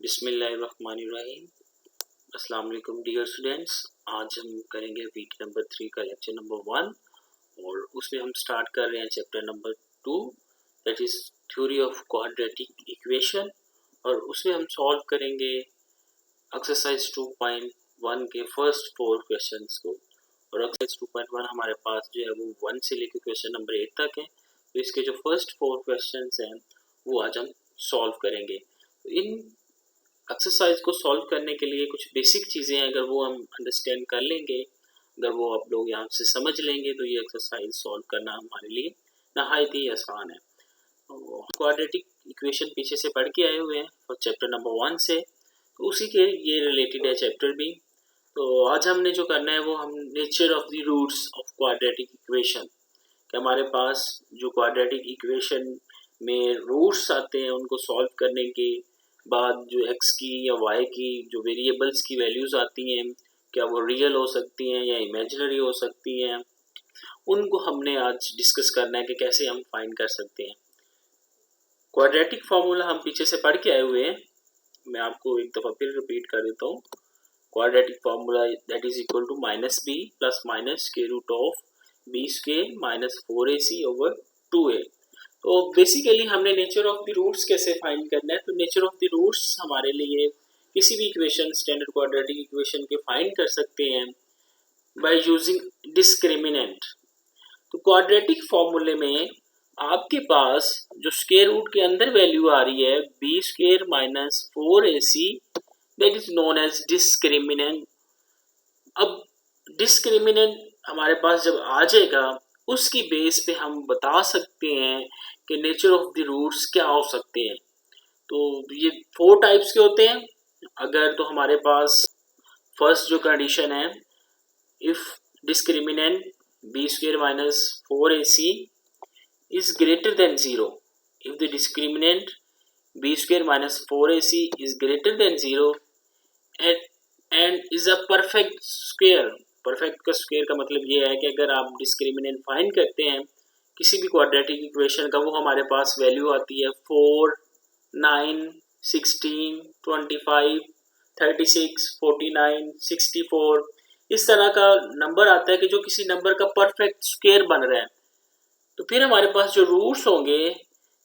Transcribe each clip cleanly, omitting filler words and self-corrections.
बिस्मिल्लाहिर्रहमानिर्रहीम। अस्सलाम वालेकुम डियर स्टूडेंट्स। आज हम करेंगे वीक नंबर 3 का लेक्चर नंबर 1 और उसमें हम स्टार्ट कर रहे हैं chapter number 2 that is theory of quadratic equation. और उसमें हम सॉल्व करेंगे एक्सरसाइज 2.1 के फर्स्ट 4 क्वेश्चंस को। और एक्सरसाइज 2.1 हमारे पास जो है वो 1 से लेकर क्वेश्चन नंबर 8 तक है। तो इसके जो फर्स्ट 4 क्वेश्चंस हैं वो आज हम सॉल्व करेंगे। इन एक्सरसाइज को सॉल्व करने के लिए कुछ बेसिक चीज़ें हैं, अगर वो हम अंडरस्टैंड कर लेंगे, अगर वो आप लोग यहाँ से समझ लेंगे तो ये एक्सरसाइज सॉल्व करना हमारे लिए नहायत ही आसान है। क्वाड्रेटिक इक्वेशन पीछे से पढ़ के आए हुए हैं और चैप्टर नंबर 1 से, तो उसी के ये रिलेटेड है चैप्टर भी। तो आज हमने जो करना है वो हम nature of the roots of quadratic equation, कि हमारे पास जो क्वाड्रेटिक इक्वेशन में रूट्स आते हैं उनको सॉल्व करने के बाद जो x की या y की जो वेरिएबल्स की वैल्यूज़ आती हैं, क्या वो रियल हो सकती हैं या इमेजिनरी हो सकती हैं, उनको हमने आज डिस्कस करना है कि कैसे हम फाइंड कर सकते हैं। क्वाड्रेटिक फार्मूला हम पीछे से पढ़ के आए हुए हैं, मैं आपको एक दफ़ा फिर रिपीट कर देता हूँ। Quadratic formula that is equal to -b plus minus square root of b square minus 4ac over 2a। तो बेसिकली हमने नेचर ऑफ द रूट्स कैसे फाइंड करना है, तो नेचर ऑफ द रूट्स हमारे लिए किसी भी इक्वेशन स्टैंडर्ड क्वाड्रेटिक इक्वेशन के फाइंड कर सकते हैं बाय यूजिंग डिस्क्रिमिनेंट। तो क्वाड्रेटिक फॉर्मूले में आपके पास जो स्क्वायर रूट के अंदर वैल्यू आ रही है b square minus 4ac that is known as discriminant. अब डिस्क्रिमिनेंट हमारे पास जब आ जाएगा उसकी बेस पे हम बता सकते हैं कि नेचर ऑफ द रूट्स क्या हो सकते हैं। तो ये 4 टाइप्स के होते हैं। अगर तो हमारे पास फर्स्ट जो कंडीशन है, if discriminant b square minus 4ac is greater than 0, if the discriminant b square minus 4ac is greater than 0 and is a perfect square. Perfect का स्क्वायर का मतलब ये है कि अगर आप डिस्क्रिमिनेंट फाइंड करते हैं किसी भी क्वाड्रेटिक इक्वेशन का, वो हमारे पास वैल्यू आती है 4, 9, 16, 25, 36, 49, 64, इस तरह का नंबर आता है कि जो किसी नंबर का परफेक्ट स्क्वायर बन रहा है। तो फिर हमारे पास जो रूट्स होंगे,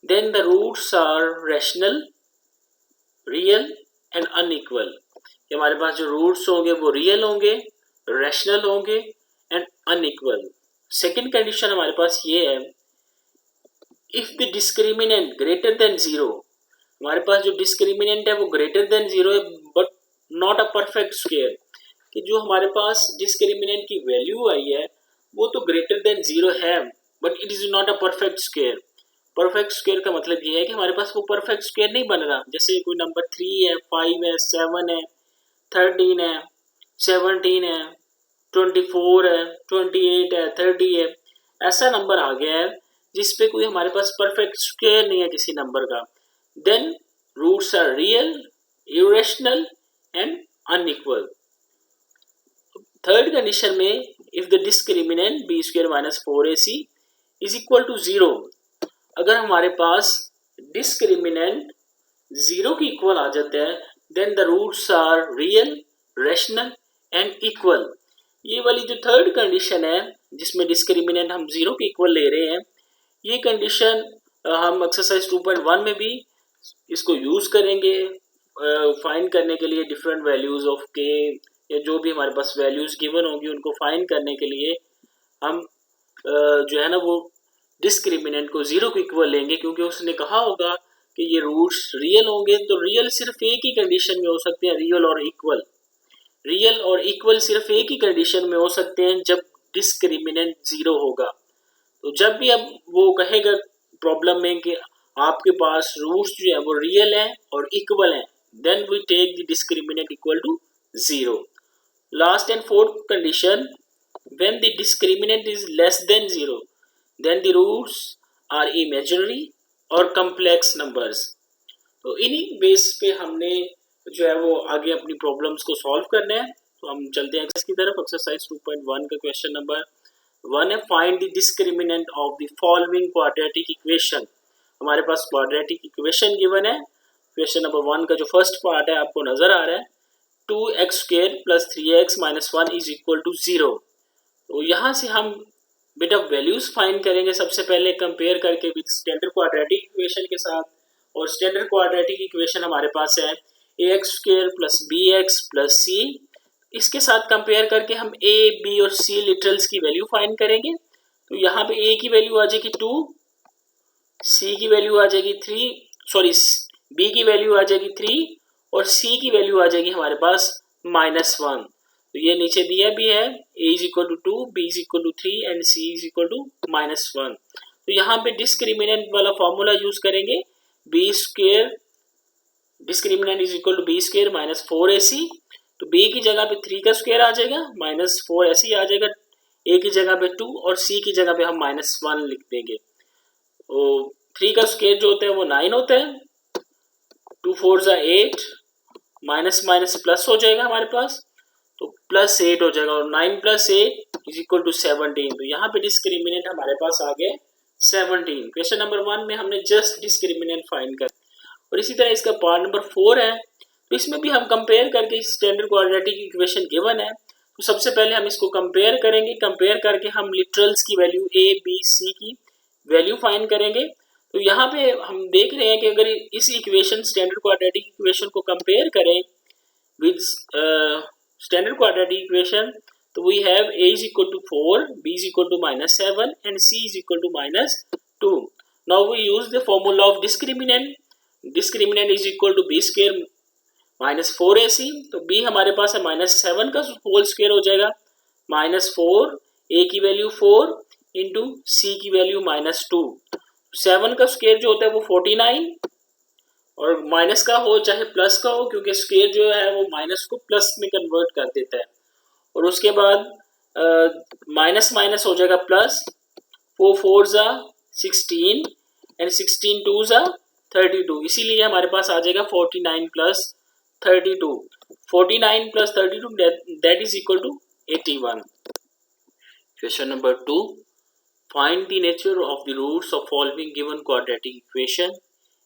then the roots are rational, real and unequal. हमारे पास जो रूट्स होंगे वो रियल होंगे, रैशनल होंगे एंड अनइक्वल। सेकेंड कंडीशन हमारे पास ये है, if the discriminant greater than 0, हमारे पास जो डिस्क्रिमिनेंट है वो ग्रेटर देन 0 है but not a perfect square, कि जो हमारे पास डिस्क्रिमिनेंट की वैल्यू आई है वो तो ग्रेटर देन 0 है but it is not a perfect square. Perfect square का मतलब ये है कि हमारे पास वो परफेक्ट स्क्वायर नहीं बन रहा। जैसे कोई नंबर 3 है, 5 है, 7 है, 13 है, 17 है, 24 है, 28 है, 30 है, ऐसा नंबर आ गया है जिस पे कोई हमारे पास परफेक्ट स्क्वायर नहीं है किसी नंबर का। Then roots are real, irrational and unequal. Third condition में, if the discriminant b square minus 4ac is equal to 0, अगर हमारे पास डिस्क्रिमिनेंट 0 के इक्वल आ जाता है, then the roots are real, rational and equal. ये वाली जो थर्ड कंडीशन है जिसमें डिस्क्रिमिनेंट हम 0 के इक्वल ले रहे हैं, ये कंडीशन हम एक्सरसाइज 2.1 में भी इसको यूज़ करेंगे फाइंड करने के लिए डिफरेंट वैल्यूज़ ऑफ k, या जो भी हमारे पास वैल्यूज़ गिवन होंगी उनको फाइंड करने के लिए हम जो है ना वो डिस्क्रिमिनेंट को 0 के इक्वल लेंगे, क्योंकि उसने कहा होगा कि ये रूट्स रियल होंगे। तो रियल सिर्फ एक ही कंडीशन में हो सकते हैं, रियल और इक्वल। रियल और इक्वल सिर्फ एक ही कंडीशन में हो सकते हैं जब डिस्क्रिमिनेंट 0 होगा। तो जब भी अब वो कहेगा प्रॉब्लम में कि आपके पास रूट्स जो है वो रियल है और इक्वल हैं, then we take the discriminant equal to 0। Last and fourth condition, when the discriminant is less than 0, then the roots are imaginary और कम्प्लेक्स नंबर्स। तो इन्हीं बेस पे हमने जो है वो आगे अपनी प्रॉब्लम्स को सॉल्व करना है। तो हम चलते हैं इसकी तरफ। एक्सरसाइज 2.1 का क्वेश्चन नंबर 1 है, find the discriminant of the following quadratic equation. हमारे पास क्वाड्रेटिक इक्वेशन गिवन है, क्वेश्चन नंबर 1 का जो फर्स्ट पार्ट है आपको नजर आ रहा है, 2x² + 3x - 1 = 0। तो यहाँ से हम बेटा वैल्यूज फाइंड करेंगे सबसे पहले कंपेयर करके विद स्टैंडर्ड क्वाड्रेटिक इक्वेशन के साथ। और स्टैंडर्ड क्वाड्रेटिक इक्वेशन हमारे पास है ax² + bx + c। इसके साथ कंपेयर करके हम a, b और c लिटरल्स की वैल्यू फाइंड करेंगे। तो यहाँ पे a की वैल्यू आ जाएगी 2, c की वैल्यू आ जाएगी 3, सॉरी b की वैल्यू आ जाएगी 3 और c की वैल्यू आ जाएगी हमारे पास -1। तो ये नीचे दिया भी है a = 2, b = 3 एंड c = -1। तो यहाँ पे डिस्क्रिमिनेंट वाला फॉर्मूला यूज करेंगे, b² डिस्क्रिमिनेंट = b² - 4ac। तो b की जगह पे 3 का स्क्वायर आ जाएगा, -4ac आ जाएगा, a की जगह पे 2 और c की जगह पे हम -1 लिख देंगे। तो 3 का स्क्वायर जो होता है वो 9 होता है, 2 4 8, माइनस माइनस प्लस हो जाएगा हमारे पास, तो +8 हो जाएगा और 9 + 8 = 17। तो यहाँ पे डिस्क्रिमिनेंट हमारे पास आ गए 17। क्वेश्चन नंबर 1 में हमने जस्ट डिस्क्रिमिनेंट फाइंड कर। और इसी तरह इसका पार्ट नंबर 4 है, तो इसमें भी हम कंपेयर करके स्टैंडर्ड क्वाड्रेटिक इक्वेशन गिवन है, तो सबसे पहले हम इसको कंपेयर करेंगे। कंपेयर करके हम लिटरल्स की वैल्यू a, b, c की वैल्यू फाइंड करेंगे। तो यहाँ पे हम देख रहे हैं कि अगर इस इक्वेशन स्टैंडर्ड क्वाड्रेटिक इक्वेशन को कंपेयर करें विद स्टैंडर्ड क्वाड्रेटिक इक्वेशन, तो we have a = 4, b = -7 and c = -2। Now we use the formula of discriminant is equal to b² - 4ac। तो b हमारे पास है -7 का होल स्क्वायर हो जाएगा, -4, a की वैल्यू 4 इंटू c की वैल्यू -2। 7 का स्क्वायर जो होता है वो 49, और माइनस का हो चाहे प्लस का हो, क्योंकि स्क्वायर जो है वो माइनस को प्लस में कन्वर्ट कर देता है। और उसके बाद माइनस माइनस हो जाएगा प्लस, 4 4 16 एंड 16 2 32। इसीलिए हमारे पास आ जाएगा 49 + 32। 49 + 32 that is equal to 81। Question number 2, find the nature of the roots of following given quadratic equation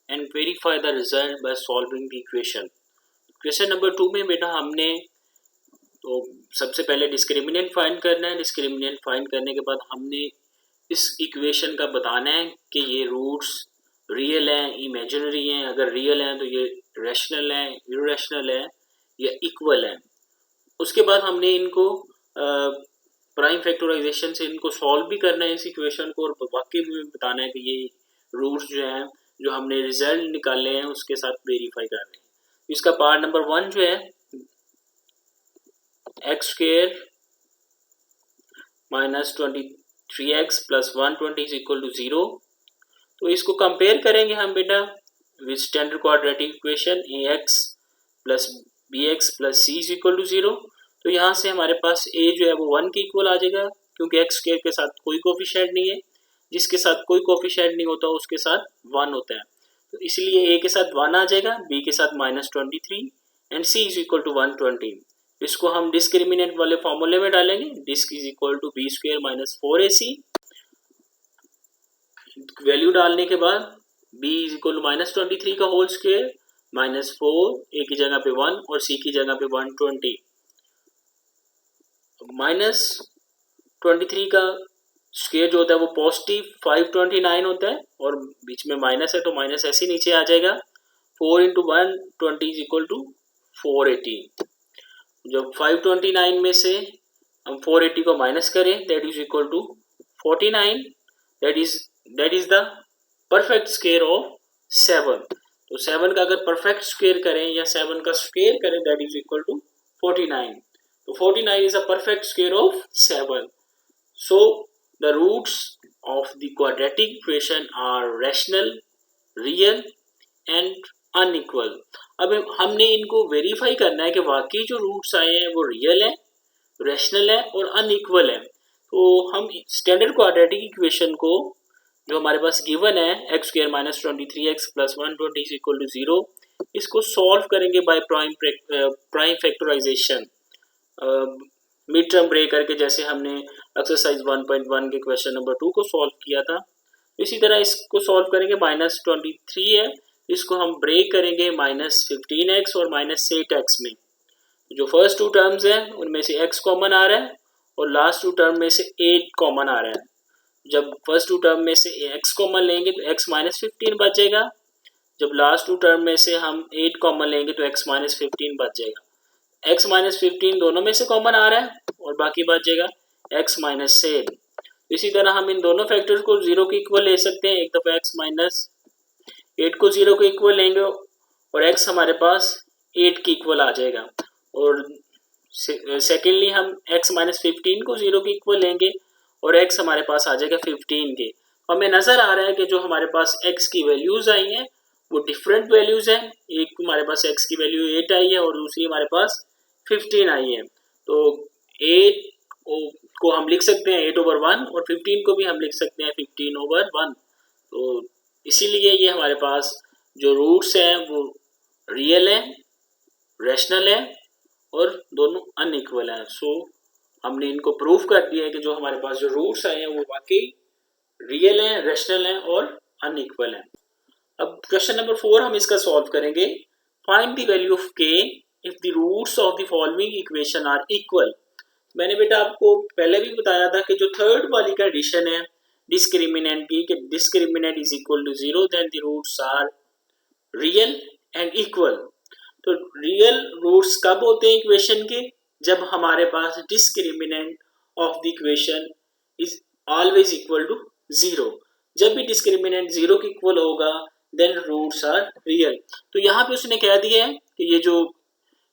and verify the result by solving the equation. Question number 2 में बेटा हमने तो सबसे पहले डिस्क्रिमिनेंट फाइंड करना है। डिस्क्रिमिनेंट फाइंड करने के बाद हमने इस इक्वेशन का बताना है कि ये रूट्स रियल हैं, इमेजिनरी हैं। अगर रियल हैं तो ये रैशनल है, इररेशनल है या इक्वल है। उसके बाद हमने इनको प्राइम फैक्टराइजेशन से इनको सॉल्व भी करना है इस इक्वेशन को, और वाकई में बताना है कि ये रूट्स जो हैं जो हमने रिजल्ट निकाले हैं उसके साथ वेरीफाई कर रहे हैं। इसका पार्ट नंबर 1 जो है x² - 23x + 120 = 0। तो इसको कंपेयर करेंगे हम बेटा with standard quadratic equation ax + bx + c = 0। तो यहाँ से हमारे पास a जो है वो 1 के इक्वल आ जाएगा, क्योंकि x² के साथ कोई कोफिशिएंट नहीं है, जिसके साथ कोई कोफिशिएंट नहीं होता उसके साथ 1 होता है। तो इसलिए a के साथ 1 आ जाएगा, b के साथ -23 एंड c = 120। इसको हम डिस्क्रिमिनेंट वाले फॉर्मूले में डालेंगे, disc is equal to b² - 4ac। Value डालने के बाद b = -23 का होल स्क्वायर -4, a की जगह पे 1 और c की जगह पे 120। -23 का स्क्वायर जो होता है वो पॉजिटिव 529 होता है, और बीच में माइनस है तो माइनस ऐसे नीचे आ जाएगा। 4 × 120 = 480। जब 529 में से हम 480 को माइनस करें that is equal to 49। That is the perfect square of 7। तो 7 का अगर परफेक्ट स्क्वायर करें या 7 का स्क्वायर करें दैट इज इक्वल टू 49। तो 49 is a perfect square of 7. So the roots of the quadratic equation are rational, real and unequal. अब हमने इनको वेरीफाई करना है कि वाकई जो रूट्स आए हैं वो रियल है, रैशनल है और अनइक्वल है। तो हम स्टैंडर्ड क्वाड्रेटिक इक्वेशन को जो हमारे पास गिवन है x² - 23x + 120 = 0, इसको सॉल्व करेंगे by prime factorisation mid term break करके, जैसे हमने एक्सरसाइज 1.1 के क्वेश्चन नंबर 2 को सॉल्व किया था। इसी तरह इसको सॉल्व करेंगे। -23 है, इसको हम ब्रेक करेंगे -15x और -8x में। जो फर्स्ट टू टर्म्स हैं उनमें से x कॉमन आ रहा है और लास्ट टू टर्म में से 8 कॉमन आ रहा है। जब फर्स्ट टू टर्म में से x कॉमन लेंगे तो x -15 बचेगा। जब लास्ट टू टर्म में से हम 8 कॉमन लेंगे तो x -15 बच जाएगा। x -15 दोनों में से कॉमन आ रहा है और बाकी बच जाएगा x -7। इसी तरह हम इन दोनों फैक्टर्स को 0 के इक्वल ले सकते हैं। एक दफ़ा x -8 को 0 के इक्वल लेंगे और x हमारे पास 8 के इक्वल आ जाएगा। और सेकेंडली हम x -15 को 0 के इक्वल लेंगे और x हमारे पास आ जाएगा 15 के। हमें नज़र आ रहा है कि जो हमारे पास x की वैल्यूज़ आई हैं वो डिफरेंट वैल्यूज़ हैं। एक हमारे पास x की वैल्यू 8 आई है और दूसरी हमारे पास 15 आई है। तो 8 को हम लिख सकते हैं 8/1 और 15 को भी हम लिख सकते हैं 15/1। तो इसीलिए ये हमारे पास जो रूट्स हैं वो रियल हैं, रैशनल है और दोनों अनइक्वल हैं। सो हमने इनको प्रूव कर दिया है कि जो हमारे पास जो रूट्स आए हैं वो वाकई रियल हैं, रैशनल हैं और अनइक्वल हैं। अब क्वेश्चन नंबर 4 हम इसका सॉल्व करेंगे। Find the value of k if the roots of the following equation are equal. मैंने बेटा आपको पहले भी बताया था कि जो थर्ड वाली कंडीशन है डिस्क्रिमिनेंट की, कि discriminant is equal to 0 then the roots are real and equal. तो रियल रूट्स कब होते हैं इक्वेशन के? जब हमारे पास discriminant of the equation is always equal to 0। जब भी डिस्क्रिमिनेंट 0 के इक्वल होगा देन रूट्स आर रियल। तो यहाँ पे उसने कह दिया है कि ये जो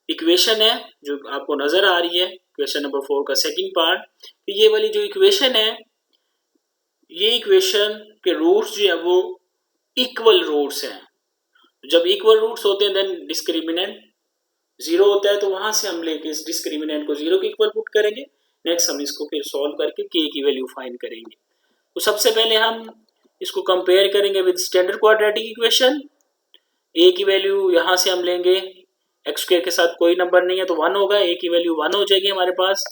इक्वेशन है जो आपको नजर आ रही है क्वेश्चन नंबर 4 का सेकंड पार्ट, कि ये वाली जो इक्वेशन है ये इक्वेशन के रूट्स जो है वो इक्वल रूट्स हैं। जब इक्वल रूट्स होते हैं देन डिस्क्रिमिनेंट 0 होता है। तो वहां से हम लेके इस डिस्क्रिमिनेंट को 0 के इक्वल पुट करेंगे। नेक्स्ट हम इसको फिर सॉल्व करके k की वैल्यू फाइंड करेंगे। तो सबसे पहले हम इसको कंपेयर करेंगे with standard quadratic equation. a की वैल्यू यहाँ से हम लेंगे, एक्स स्क्वायर के साथ कोई नंबर नहीं है तो 1 होगा, a की वैल्यू 1 हो जाएगी हमारे पास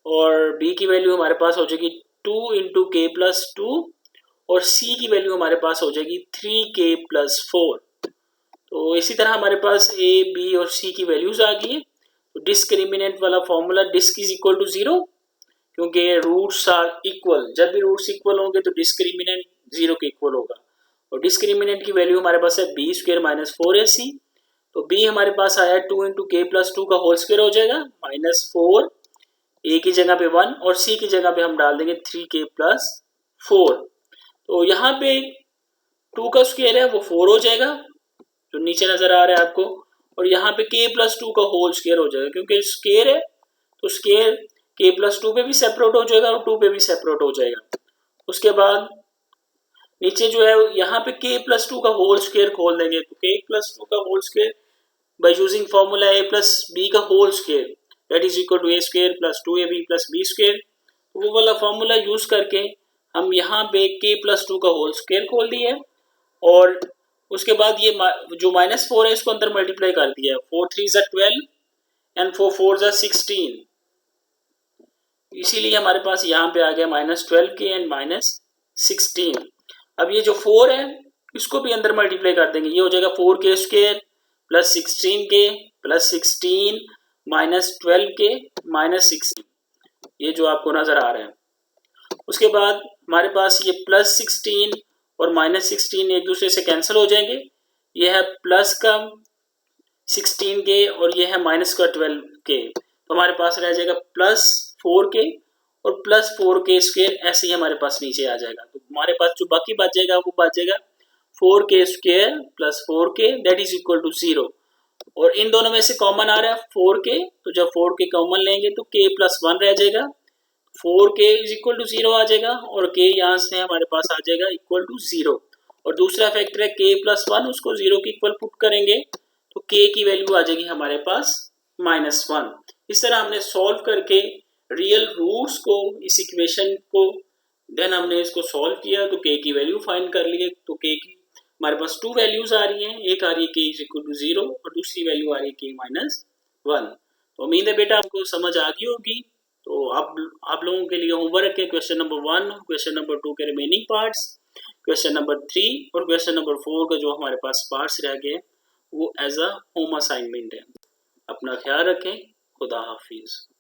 और b की वैल्यू हमारे पास हो जाएगी 2 × k+2 और c की वैल्यू हमारे पास हो जाएगी 3k+4। तो इसी तरह हमारे पास a, b और c की वैल्यूज आ गई है। तो डिस्क्रिमिनेंट वाला formula disc is equal to 0 क्योंकि रूट्स आर इक्वल। जब भी रूट्स इक्वल होंगे तो डिस्क्रिमिनेंट 0 के इक्वल होगा और डिस्क्रिमिनेंट की वैल्यू हमारे पास है b² - 4ac। तो b हमारे पास आया 2 × k+2 का होल स्क्वायर हो जाएगा -4, a की जगह पे 1 और c की जगह पे हम डाल देंगे 3k+4। तो यहाँ पे 2 का स्क्वायर है वो 4 हो जाएगा जो नीचे नजर आ रहा है आपको, और यहाँ पे k+2 का होल स्क्वायर हो जाएगा क्योंकि स्क्वायर है तो स्क्वायर k+2 पे भी सेपरेट हो जाएगा और 2 पे भी सेपरेट हो जाएगा। उसके बाद नीचे जो है यहाँ पे k+2 का होल स्क्वायर खोल देंगे तो k+2 का whole square by using formula a + b का whole square that is equal to a² + 2ab + b²। वो वाला फॉर्मूला यूज करके हम यहाँ पे k+2 का होल स्क्वायर खोल दिया है और उसके बाद ये जो -4 है इसको अंदर मल्टीप्लाई कर दिया है। 4 3 = 12 एंड 4 4 = 16। इसीलिए हमारे पास यहाँ पे आ गया -12k एंड -16। अब ये जो 4 है इसको भी अंदर मल्टीप्लाई कर देंगे, ये हो जाएगा 4k² + 16k + 16 -12k -16, ये जो आपको नजर आ रहा है। उसके बाद हमारे पास ये +16 और -16 एक दूसरे से कैंसिल हो जाएंगे। ये है प्लस का 16k और ये है माइनस का 12k, तो हमारे पास रह जाएगा +4k और +4k²। ऐसे ही हमारे पास नीचे आ जाएगा। तो हमारे पास जो बाकी बच जाएगा वो बच जाएगा 4k² + 4k that is equal to 0। और इन दोनों में से कॉमन आ रहा है 4k, तो जब 4k कॉमन लेंगे तो k+1 रह जाएगा, 4k इज इक्वल टू 0 आ जाएगा और k यहाँ से हमारे पास आ जाएगा इक्वल टू 0। और दूसरा फैक्टर है k+1, उसको 0 के इक्वल पुट करेंगे तो k की वैल्यू आ जाएगी हमारे पास -1। इस तरह हमने सॉल्व करके रियल रूट्स को इस इक्वेशन को देन हमने इसको सॉल्व किया तो k की वैल्यू फाइंड कर लिए। तो k की हमारे पास 2 वैल्यूज आ रही हैं, एक आ रही है k इज इक्वल टू 0 और दूसरी वैल्यू आ रही है k -1। तो उम्मीद है बेटा आपको समझ आ गई होगी। तो अब आप लोगों के लिए होमवर्क है क्वेश्चन नंबर 1, क्वेश्चन नंबर 2 के रिमेनिंग पार्ट्स। क्वेश्चन नंबर 3 और क्वेश्चन नंबर 4 का जो हमारे पास पार्ट्स रह गए वो एज अ होम असाइनमेंट है। अपना ख्याल रखें। खुदा हाफिज़।